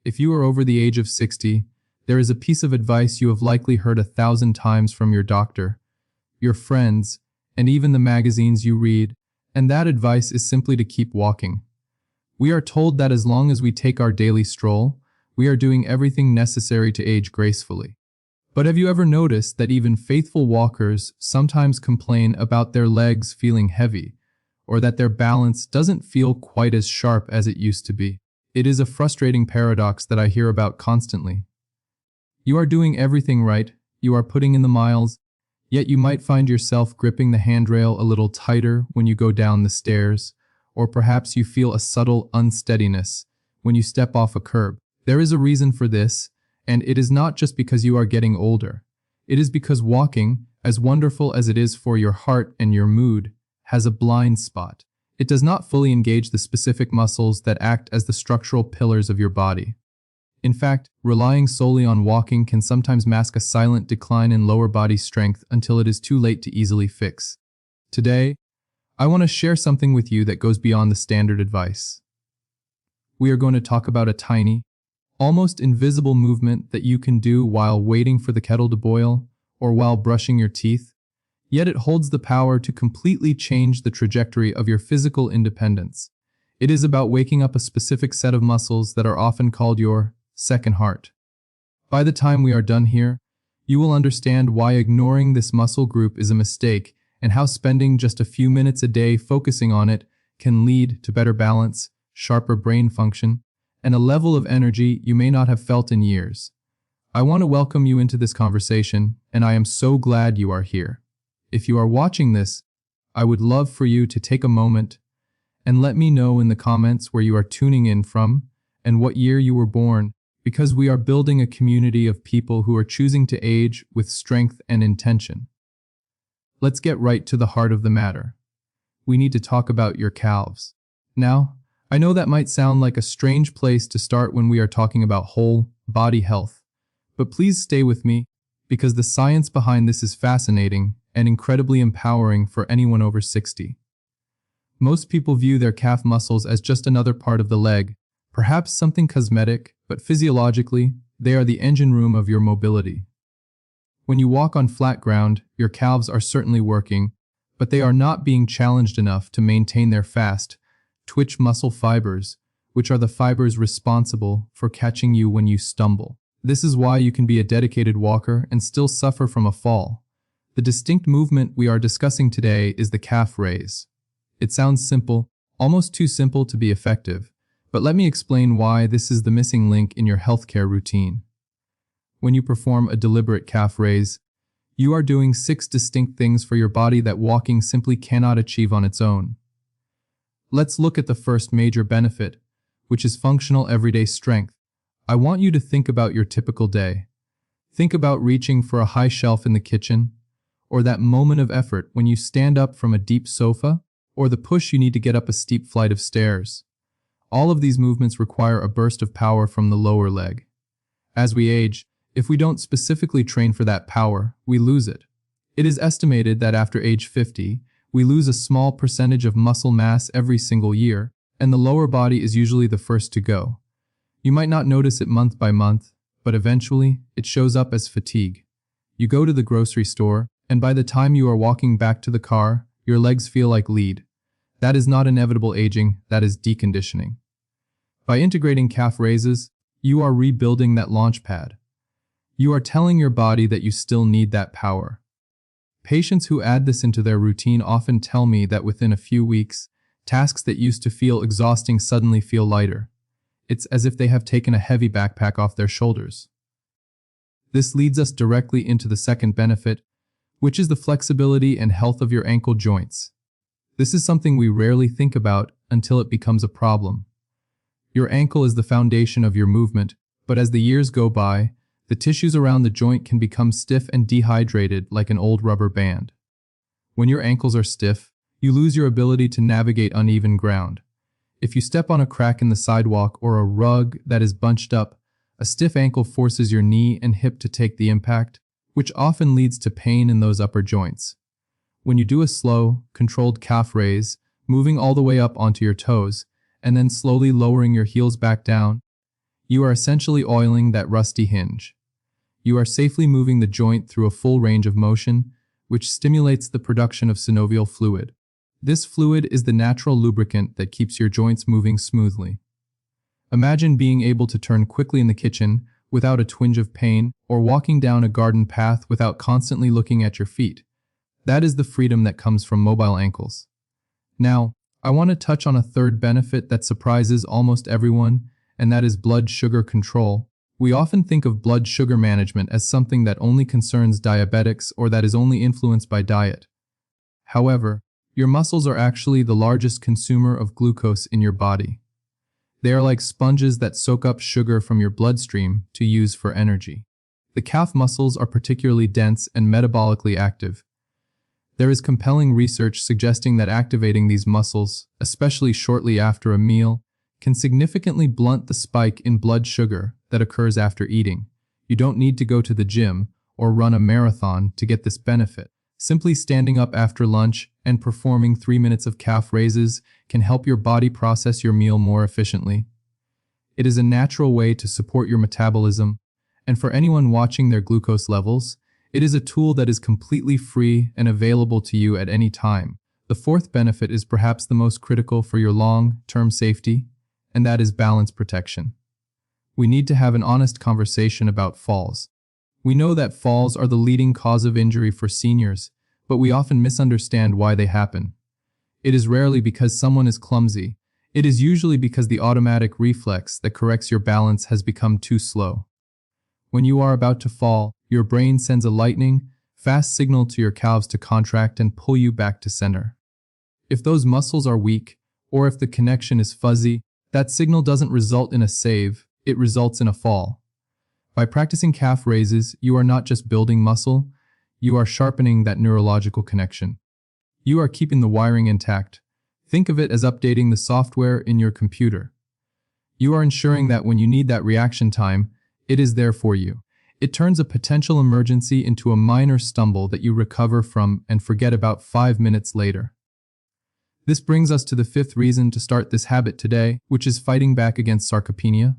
if you are over the age of 60, there is a piece of advice you have likely heard 1,000 times from your doctor, your friends, and even the magazines you read, and that advice is simply to keep walking. We are told that as long as we take our daily stroll, we are doing everything necessary to age gracefully. But have you ever noticed that even faithful walkers sometimes complain about their legs feeling heavy, or that their balance doesn't feel quite as sharp as it used to be? It is a frustrating paradox that I hear about constantly. You are doing everything right, you are putting in the miles, yet you might find yourself gripping the handrail a little tighter when you go down the stairs, or perhaps you feel a subtle unsteadiness when you step off a curb. There is a reason for this, and it is not just because you are getting older. It is because walking, as wonderful as it is for your heart and your mood, has a blind spot. It does not fully engage the specific muscles that act as the structural pillars of your body. In fact, relying solely on walking can sometimes mask a silent decline in lower body strength until it is too late to easily fix. Today, I want to share something with you that goes beyond the standard advice. We are going to talk about a tiny, almost invisible movement that you can do while waiting for the kettle to boil or while brushing your teeth, yet it holds the power to completely change the trajectory of your physical independence. It is about waking up a specific set of muscles that are often called your second heart. By the time we are done here, you will understand why ignoring this muscle group is a mistake and how spending just a few minutes a day focusing on it can lead to better balance, sharper brain function, and a level of energy you may not have felt in years. I want to welcome you into this conversation, and I am so glad you are here. If you are watching this, I would love for you to take a moment and let me know in the comments where you are tuning in from and what year you were born, because we are building a community of people who are choosing to age with strength and intention. Let's get right to the heart of the matter. We need to talk about your calves. Now, I know that might sound like a strange place to start when we are talking about whole body health, but please stay with me because the science behind this is fascinating and incredibly empowering for anyone over 60. Most people view their calf muscles as just another part of the leg, perhaps something cosmetic, but physiologically, they are the engine room of your mobility. When you walk on flat ground, your calves are certainly working, but they are not being challenged enough to maintain their fast, twitch muscle fibers, which are the fibers responsible for catching you when you stumble. This is why you can be a dedicated walker and still suffer from a fall. The distinct movement we are discussing today is the calf raise. It sounds simple, almost too simple to be effective, but let me explain why this is the missing link in your healthcare routine. When you perform a deliberate calf raise, you are doing 6 distinct things for your body that walking simply cannot achieve on its own. Let's look at the first major benefit, which is functional everyday strength. I want you to think about your typical day. Think about reaching for a high shelf in the kitchen, or that moment of effort when you stand up from a deep sofa, or the push you need to get up a steep flight of stairs. All of these movements require a burst of power from the lower leg. As we age, if we don't specifically train for that power, we lose it. It is estimated that after age 50, we lose a small percentage of muscle mass every single year, and the lower body is usually the first to go. You might not notice it month by month, but eventually, it shows up as fatigue. You go to the grocery store, and by the time you are walking back to the car, your legs feel like lead. That is not inevitable aging, that is deconditioning. By integrating calf raises, you are rebuilding that launch pad. You are telling your body that you still need that power. Patients who add this into their routine often tell me that within a few weeks, tasks that used to feel exhausting suddenly feel lighter. It's as if they have taken a heavy backpack off their shoulders. This leads us directly into the second benefit, which is the flexibility and health of your ankle joints. This is something we rarely think about until it becomes a problem. Your ankle is the foundation of your movement, but as the years go by, the tissues around the joint can become stiff and dehydrated like an old rubber band. When your ankles are stiff, you lose your ability to navigate uneven ground. If you step on a crack in the sidewalk or a rug that is bunched up, a stiff ankle forces your knee and hip to take the impact, which often leads to pain in those upper joints. When you do a slow, controlled calf raise, moving all the way up onto your toes, and then slowly lowering your heels back down, You are essentially oiling that rusty hinge. You are safely moving the joint through a full range of motion, which stimulates the production of synovial fluid. This fluid is the natural lubricant that keeps your joints moving smoothly. Imagine being able to turn quickly in the kitchen without a twinge of pain, or walking down a garden path without constantly looking at your feet. That is the freedom that comes from mobile ankles. Now, I want to touch on a third benefit that surprises almost everyone, and that is blood sugar control. We often think of blood sugar management as something that only concerns diabetics or that is only influenced by diet. However, your muscles are actually the largest consumer of glucose in your body. They are like sponges that soak up sugar from your bloodstream to use for energy. The calf muscles are particularly dense and metabolically active. There is compelling research suggesting that activating these muscles, especially shortly after a meal, can significantly blunt the spike in blood sugar that occurs after eating. You don't need to go to the gym or run a marathon to get this benefit. Simply standing up after lunch and performing 3 minutes of calf raises can help your body process your meal more efficiently. It is a natural way to support your metabolism, and for anyone watching their glucose levels, it is a tool that is completely free and available to you at any time. The fourth benefit is perhaps the most critical for your long-term safety, and that is balance protection. We need to have an honest conversation about falls. We know that falls are the leading cause of injury for seniors, but we often misunderstand why they happen. It is rarely because someone is clumsy. It is usually because the automatic reflex that corrects your balance has become too slow. When you are about to fall, your brain sends a lightning, fast signal to your calves to contract and pull you back to center. If those muscles are weak, or if the connection is fuzzy, that signal doesn't result in a save, it results in a fall. By practicing calf raises, you are not just building muscle, you are sharpening that neurological connection. You are keeping the wiring intact. Think of it as updating the software in your computer. You are ensuring that when you need that reaction time, it is there for you. It turns a potential emergency into a minor stumble that you recover from and forget about 5 minutes later. This brings us to the fifth reason to start this habit today, which is fighting back against sarcopenia.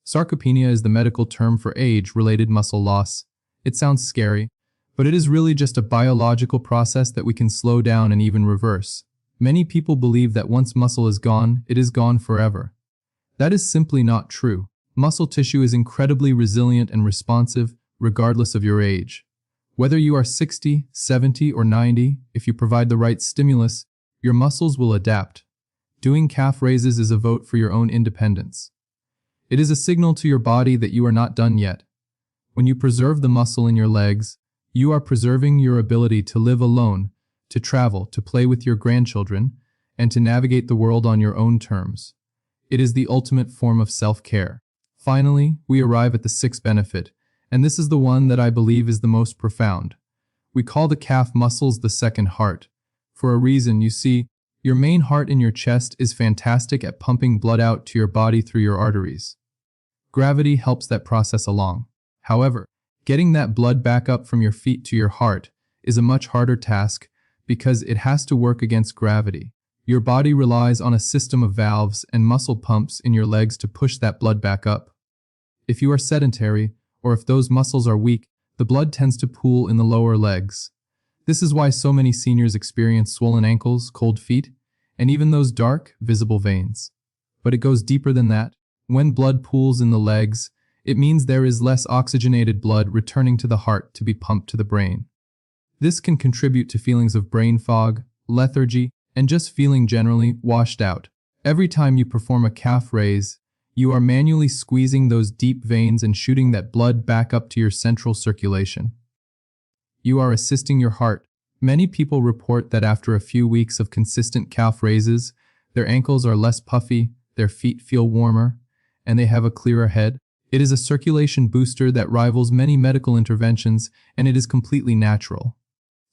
Sarcopenia is the medical term for age-related muscle loss. It sounds scary, but it is really just a biological process that we can slow down and even reverse. Many people believe that once muscle is gone, it is gone forever. That is simply not true. Muscle tissue is incredibly resilient and responsive, regardless of your age. Whether you are 60, 70, or 90, if you provide the right stimulus, your muscles will adapt. Doing calf raises is a vote for your own independence. It is a signal to your body that you are not done yet. When you preserve the muscle in your legs, you are preserving your ability to live alone, to travel, to play with your grandchildren, and to navigate the world on your own terms. It is the ultimate form of self-care. Finally, we arrive at the sixth benefit, and this is the one that I believe is the most profound. We call the calf muscles the second heart. For a reason, you see, your main heart in your chest is fantastic at pumping blood out to your body through your arteries. Gravity helps that process along. However, getting that blood back up from your feet to your heart is a much harder task because it has to work against gravity. Your body relies on a system of valves and muscle pumps in your legs to push that blood back up. If you are sedentary, or if those muscles are weak, the blood tends to pool in the lower legs. This is why so many seniors experience swollen ankles, cold feet, and even those dark, visible veins. But it goes deeper than that. When blood pools in the legs, it means there is less oxygenated blood returning to the heart to be pumped to the brain. This can contribute to feelings of brain fog, lethargy, and just feeling generally washed out. Every time you perform a calf raise, you are manually squeezing those deep veins and shooting that blood back up to your central circulation. You are assisting your heart. Many people report that after a few weeks of consistent calf raises, their ankles are less puffy, their feet feel warmer, and they have a clearer head. It is a circulation booster that rivals many medical interventions, and it is completely natural.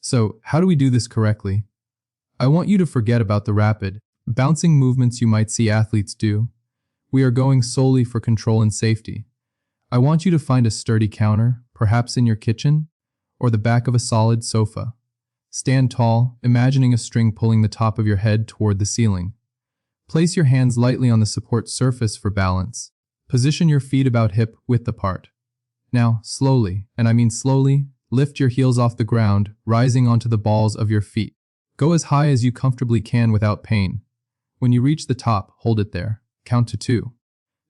So, how do we do this correctly? I want you to forget about the rapid, bouncing movements you might see athletes do. We are going solely for control and safety. I want you to find a sturdy counter, perhaps in your kitchen, or the back of a solid sofa. Stand tall, imagining a string pulling the top of your head toward the ceiling. Place your hands lightly on the support surface for balance. Position your feet about hip width apart. Now, slowly, and I mean slowly, lift your heels off the ground, rising onto the balls of your feet. Go as high as you comfortably can without pain. When you reach the top, hold it there. Count to 2.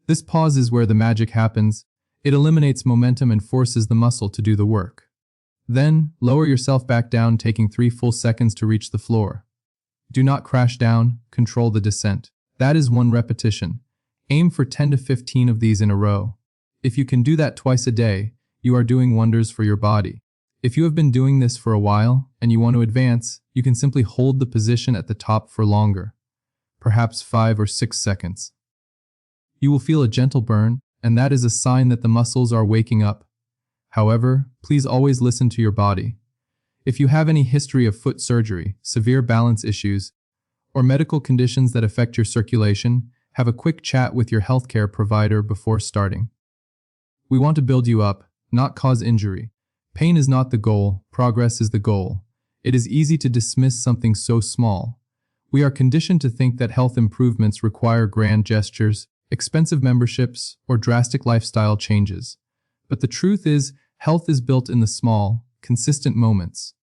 This pause is where the magic happens. It eliminates momentum and forces the muscle to do the work. Then, lower yourself back down, taking 3 full seconds to reach the floor. Do not crash down, control the descent. That is 1 repetition. Aim for 10 to 15 of these in a row. If you can do that twice a day, you are doing wonders for your body. If you have been doing this for a while and you want to advance, you can simply hold the position at the top for longer, perhaps 5 or 6 seconds. You will feel a gentle burn, and that is a sign that the muscles are waking up. However, please always listen to your body. If you have any history of foot surgery, severe balance issues, or medical conditions that affect your circulation, have a quick chat with your healthcare provider before starting. We want to build you up, not cause injury. Pain is not the goal, progress is the goal. It is easy to dismiss something so small. We are conditioned to think that health improvements require grand gestures, expensive memberships, or drastic lifestyle changes. But the truth is, health is built in the small, consistent moments.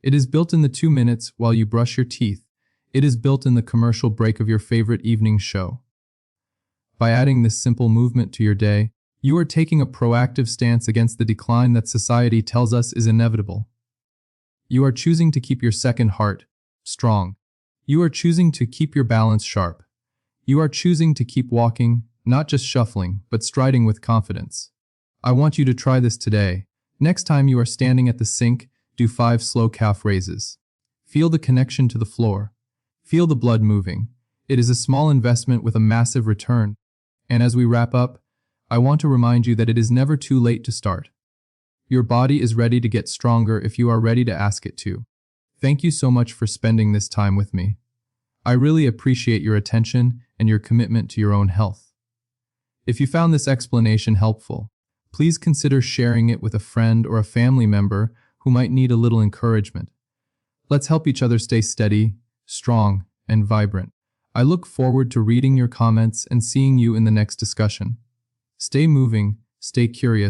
It is built in the 2 minutes while you brush your teeth. It is built in the commercial break of your favorite evening show. By adding this simple movement to your day, you are taking a proactive stance against the decline that society tells us is inevitable. You are choosing to keep your second heart strong. You are choosing to keep your balance sharp. You are choosing to keep walking, not just shuffling, but striding with confidence. I want you to try this today. Next time you are standing at the sink, do 5 slow calf raises. Feel the connection to the floor. Feel the blood moving. It is a small investment with a massive return. And as we wrap up, I want to remind you that it is never too late to start. Your body is ready to get stronger if you are ready to ask it to. Thank you so much for spending this time with me. I really appreciate your attention and your commitment to your own health. If you found this explanation helpful, please consider sharing it with a friend or a family member who might need a little encouragement. Let's help each other stay steady, strong, and vibrant. I look forward to reading your comments and seeing you in the next discussion. Stay moving, stay curious,